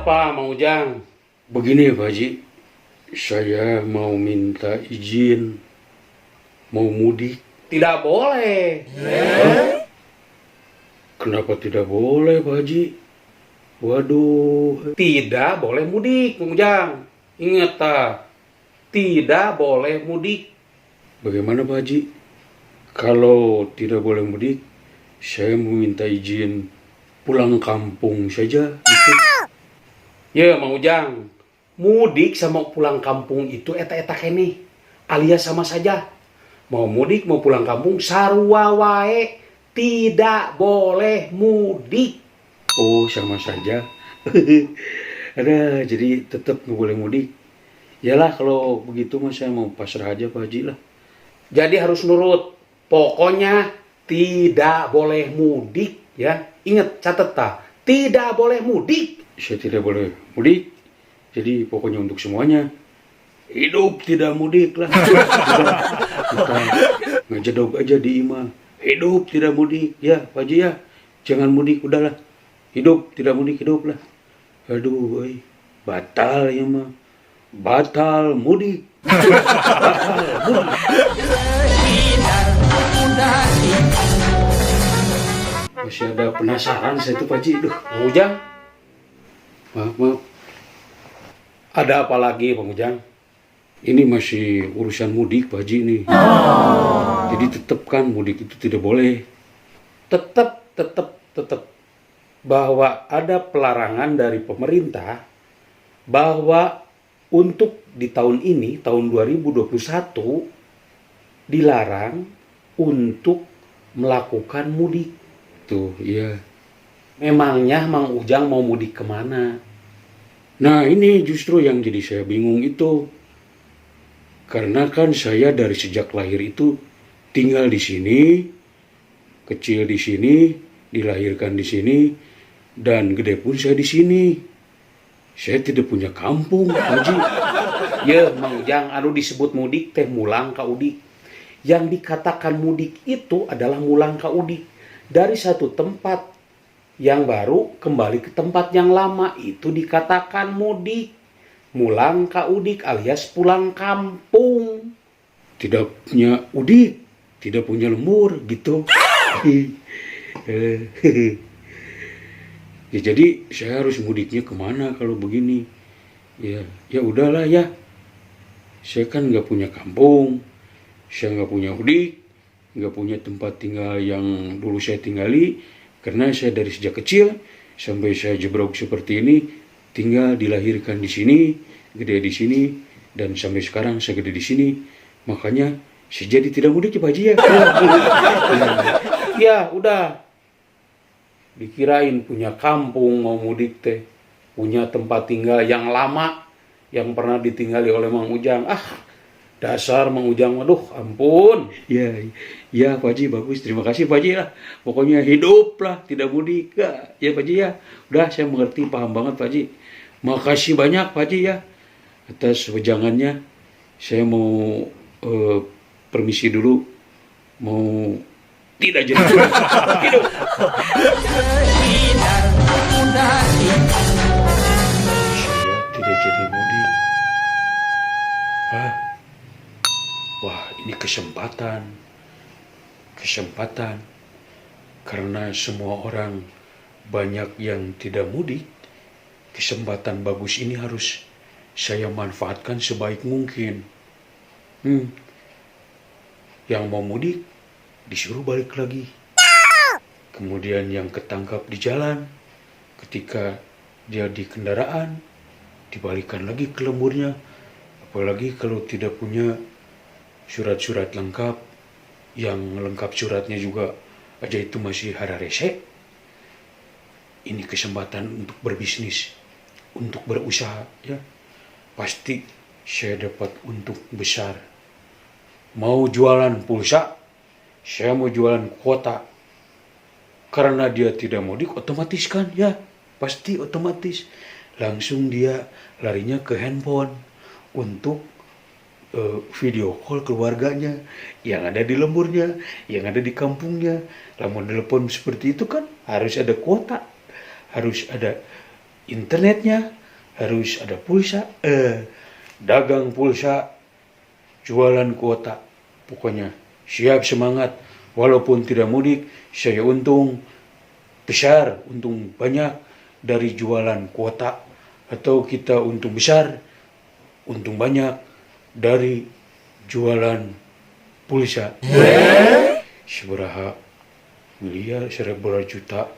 apa, Mang Ujang? Begini ya Pak Haji, saya mau minta izin, mau mudik. Tidak boleh. Kenapa tidak boleh Pak Haji? Waduh, Tidak boleh mudik, Mang Ujang. Ingat, tidak boleh mudik. bagaimana Pak Haji? Kalau tidak boleh mudik, saya mau minta izin pulang kampung saja. Gitu. Ya, Mang Ujang. Mudik sama pulang kampung itu eta-eta kene. Alias sama saja. Mau mudik, mau pulang kampung, sarua wae. Tidak boleh mudik. Oh, sama saja. Ada, jadi tetap nggak boleh mudik. Yalah, kalau begitu mah saya mau pasrah aja Pak Haji lah. Jadi harus nurut. Pokoknya tidak boleh mudik. Ya, ingat, catat tidak boleh mudik. Saya tidak boleh mudik, jadi pokoknya untuk semuanya hidup tidak mudik lah. Kita ngejedog aja di imah, hidup tidak mudik ya Pak Haji ya, jangan mudik udahlah, hidup tidak mudik hidup lah. Aduh, batal ya mah, batal mudik. Batal mudik. Masih ada penasaran saya tuh Pak Haji. Duh, Mang Ujang, maaf. ada apa lagi, Mang Ujang? Ini masih urusan mudik Pak Haji nih. Jadi tetap kan mudik itu tidak boleh. Tetap bahwa ada pelarangan dari pemerintah bahwa untuk di tahun ini, tahun 2021, dilarang untuk melakukan mudik. Tuh, iya. Memangnya Mang Ujang mau mudik kemana? Nah, ini justru yang jadi saya bingung itu. Karena kan saya dari sejak lahir itu tinggal di sini, kecil di sini, dilahirkan di sini, dan gede pun saya di sini. Saya tidak punya kampung, Pak Haji. Ya, Mang Ujang, anu disebut mudik teh mulang ka udik. Yang dikatakan mudik itu adalah mulang ka udik. Dari satu tempat yang baru kembali ke tempat yang lama, itu dikatakan mudik. Mulang ka udik alias pulang kampung. Tidak punya udik, tidak punya lembur, gitu. Ya, jadi saya harus mudiknya kemana kalau begini? Ya udahlah ya. Saya kan nggak punya kampung, saya nggak punya udik, nggak punya tempat tinggal yang dulu saya tinggali, karena saya dari sejak kecil sampai saya jebrok seperti ini, tinggal dilahirkan di sini, gede di sini, dan sampai sekarang saya gede di sini. Makanya saya jadi tidak mudik ya Pak Haji ya. Ya, udah. Dikirain punya kampung mau mudik teh. Punya tempat tinggal yang lama yang pernah ditinggali oleh Mang Ujang. Dasar Mang Ujang, waduh, ampun. Ya Pak Haji, bagus. Terima kasih Pak Haji lah. Pokoknya hidup lah, tidak mudik. Ya Pak Haji ya. Udah, saya mengerti, paham banget Pak Haji. Makasih banyak Pak Haji ya atas wejangannya. Saya mau permisi dulu. Mau tidak jadi hidup. Saya tidak jadi mudik. Wah, ini kesempatan. Karena semua orang banyak yang tidak mudik. Kesempatan bagus ini harus saya manfaatkan sebaik mungkin. Yang mau mudik disuruh balik lagi. Kemudian yang ketangkap di jalan, ketika dia di kendaraan, dibalikan lagi ke lemburnya. Apalagi kalau tidak punya surat-surat lengkap, yang lengkap suratnya juga aja itu masih hara rese. Ini kesempatan untuk berbisnis, untuk berusaha ya. Pasti saya dapat untung besar. Mau jualan pulsa, saya mau jualan kuota. Karena dia tidak mudik, otomatis kan ya, pasti otomatis. Langsung dia larinya ke handphone untuk video call keluarganya yang ada di lemburnya, yang ada di kampungnya. Lamun telepon seperti itu kan harus ada kuota, harus ada internetnya, harus ada pulsa, dagang pulsa, jualan kuota. Pokoknya siap semangat, walaupun tidak mudik, saya untung besar, untung banyak dari jualan kuota, atau kita untung besar, untung banyak dari jualan pulsa. Seberaha miliar, seberapa juta,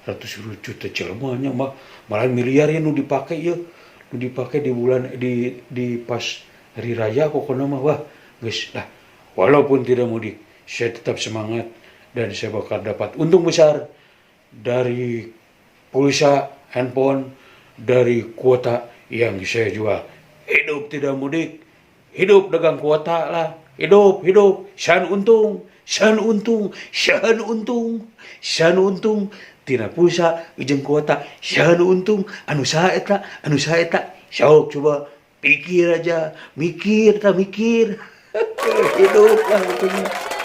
ratus juta jelmanya mah, malah miliar ya nu dipakai ya, nu dipakai di bulan di pas hari raya pokoknya mah. Wah guys lah, walaupun tidak mudik, saya tetap semangat dan saya bakal dapat untung besar dari pulsa handphone, dari kuota yang saya jual. Hidup tidak mudik, hidup dagang kuota lah. Hidup, san untung, san untung, san untung, san untung. Tina pulsa, ujung kuota, san untung, anu saeta, sok coba pikir aja, mikir tak mikir. Hidup lah pokoknya.